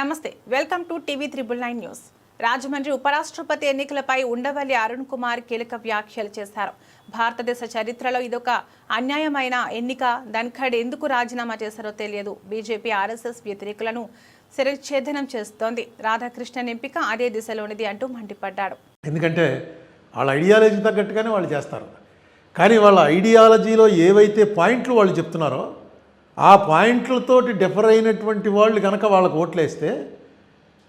నమస్తే welcome to TV 999 news. Rajahmundry ఉపరాష్ట్రపతి ఎన్నికలపై ఉండవల్లి అరుణ్ కుమార్ కీలక వ్యాఖ్యలు చేశారు. భారతదేశ చరిత్రలో ఇదొక అన్యాయమైన ఎన్నిక. ధన్ఖడ్ ఎందుకు రాజీనామా చేశారో తెలియదు. బీజేపీ ఆర్ఎస్ఎస్ వ్యతిరేకులను శిరచ్ఛేదనం చేస్తోంది. రాధాకృష్ణన్ ఎంపిక అదే దిశలోనిది అంటూ మండిపడ్డాడు. ఎందుకంటే వాళ్ళ ఐడియాలజీ తగ్గట్టుగానే వాళ్ళు చేస్తారు. కానీ వాళ్ళ ఐడియాలజీలో ఏవైతే పాయింట్లు వాళ్ళు చెప్తున్నారో ఆ పాయింట్లతోటి డిఫర్ అయినటువంటి వాళ్ళు కనుక వాళ్ళకు ఓట్లేస్తే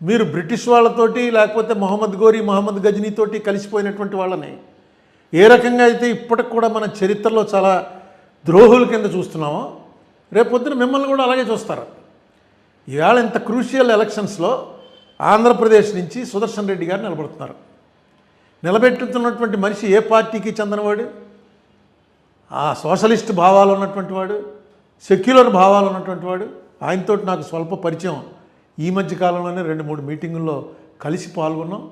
మీరు బ్రిటిష్ వాళ్ళతోటి లేకపోతే మహమ్మద్ గజనీతోటి కలిసిపోయినటువంటి వాళ్ళని ఏ రకంగా అయితే ఇప్పటికి కూడా మన చరిత్రలో చాలా ద్రోహుల కింద చూస్తున్నామో రేపొద్దున మిమ్మల్ని కూడా అలాగే చూస్తారు. ఈవేళ ఇంత క్రూషియల్ ఎలక్షన్స్లో ఆంధ్రప్రదేశ్ నుంచి సుదర్శన్ రెడ్డి గారు నిలబడుతున్నారు. నిలబెట్టుతున్నటువంటి మనిషి ఏ పార్టీకి చెందినవాడు? ఆ సోషలిస్ట్ భావాలు ఉన్నటువంటి వాడు, సెక్యులర్ భావాలు ఉన్నటువంటి వాడు. ఆయనతో నాకు స్వల్ప పరిచయం. ఈ మధ్య కాలంలోనే 2-3 మీటింగుల్లో కలిసి పాల్గొన్నాం.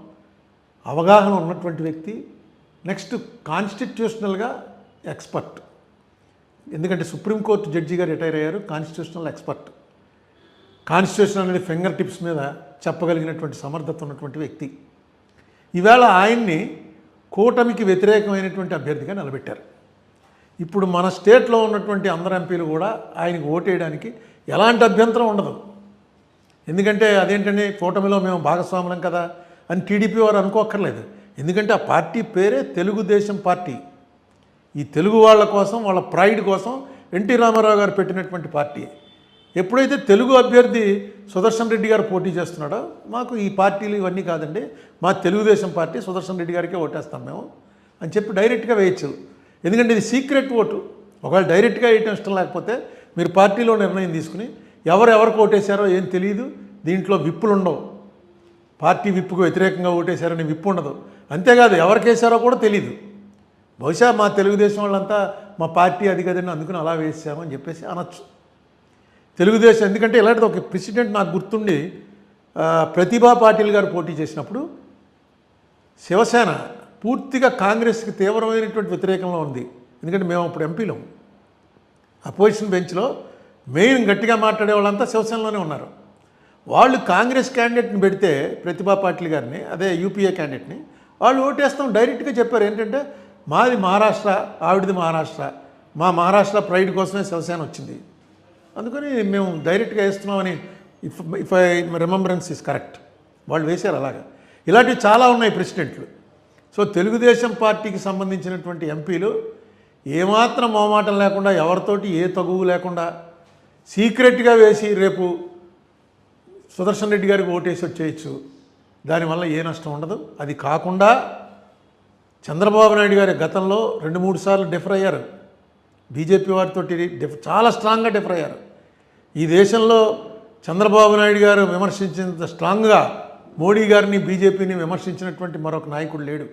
అవగాహన ఉన్నటువంటి వ్యక్తి. నెక్స్ట్ కాన్స్టిట్యూషనల్గా ఎక్స్పర్ట్. ఎందుకంటే సుప్రీంకోర్టు జడ్జి గారు రిటైర్ అయ్యారు. Constitutional expert. కాన్స్టిట్యూషన్ అనేది ఫింగర్ టిప్స్ మీద చెప్పగలిగినటువంటి సమర్థత ఉన్నటువంటి వ్యక్తి. ఈవేళ ఆయన్ని కూటమికి వ్యతిరేకమైనటువంటి అభ్యర్థిగా నిలబెట్టారు. ఇప్పుడు మన స్టేట్లో ఉన్నటువంటి అందరు ఎంపీలు కూడా ఆయనకు ఓటేయడానికి ఎలాంటి అభ్యంతరం ఉండదు. ఎందుకంటే అదేంటంటే కూటమిలో మేము భాగస్వాములం కదా అని టీడీపీ వారు అనుకోక్కర్లేదు. ఎందుకంటే ఆ పార్టీ పేరే తెలుగుదేశం పార్టీ. ఈ తెలుగు వాళ్ళ కోసం, వాళ్ళ ప్రైడ్ కోసం ఎన్టీ రామారావు గారు పెట్టినటువంటి పార్టీ. ఎప్పుడైతే తెలుగు అభ్యర్థి సుదర్శన్ రెడ్డి గారు పోటీ చేస్తున్నాడో మాకు ఈ పార్టీలు ఇవన్నీ కాదండి, మా తెలుగుదేశం పార్టీ సుదర్శన్ రెడ్డి గారికే ఓటేస్తాం మేము అని చెప్పి డైరెక్ట్గా వేయచ్చు. ఎందుకంటే ఇది సీక్రెట్ ఓటు. ఒకవేళ డైరెక్ట్గా వేయటం ఇష్టం లేకపోతే మీరు పార్టీలో నిర్ణయం తీసుకుని ఎవరెవరికి ఓటేశారో ఏం తెలియదు. దీంట్లో విప్పులు ఉండవు. పార్టీ విప్పుకు వ్యతిరేకంగా ఓటేశారని విప్పు ఉండదు. అంతేకాదు ఎవరికి వేశారో కూడా తెలియదు. బహుశా మా తెలుగుదేశం వాళ్ళంతా మా పార్టీ అది కదండి అందుకుని అలా వేసామని చెప్పేసి అనొచ్చు. తెలుగుదేశం ఎందుకంటే ఇలాంటిది ఒక ప్రెసిడెంట్ నాకు గుర్తుండి ప్రతిభా పాటిల్ గారు పోటీ చేసినప్పుడు శివసేన పూర్తిగా కాంగ్రెస్కి తీవ్రమైనటువంటి వ్యతిరేకంలో ఉంది. ఎందుకంటే మేము అప్పుడు ఎంపీలం. అపోజిషన్ బెంచ్లో మెయిన్ గట్టిగా మాట్లాడే వాళ్ళంతా శివసేనలోనే ఉన్నారు. వాళ్ళు కాంగ్రెస్ క్యాండిడేట్ని పెడితే ప్రతిభా పాటిల్ గారిని, అదే యూపీఏ క్యాండిడేట్ని, వాళ్ళు ఓటేస్తాం డైరెక్ట్గా చెప్పారు. ఏంటంటే మాది మహారాష్ట్ర, ఆవిడది మహారాష్ట్ర, మా మహారాష్ట్ర ప్రైడ్ కోసమే శివసేన వచ్చింది, అందుకని మేము డైరెక్ట్గా వేస్తున్నామని if I remembrance is correct వాళ్ళు వేశారు. అలాగా ఇలాంటివి చాలా ఉన్నాయి ప్రెసిడెంట్లు. సో తెలుగుదేశం పార్టీకి సంబంధించినటువంటి ఎంపీలు ఏమాత్రం మొహమాటం లేకుండా, ఎవరితోటి ఏ తగువు లేకుండా సీక్రెట్గా వేసి రేపు సుదర్శన్ రెడ్డి గారికి ఓటేసి వచ్చేయచ్చు. దానివల్ల ఏ నష్టం ఉండదు. అది కాకుండా చంద్రబాబు నాయుడు గారి గతంలో 2-3 సార్లు డిఫర్ అయ్యారు. బీజేపీ వారితో చాలా స్ట్రాంగ్గా డిఫర్ అయ్యారు. ఈ దేశంలో చంద్రబాబు నాయుడు గారు విమర్శించినంత స్ట్రాంగ్గా మోడీ గారిని, బీజేపీని విమర్శించినటువంటి మరొక నాయకుడు లేడు.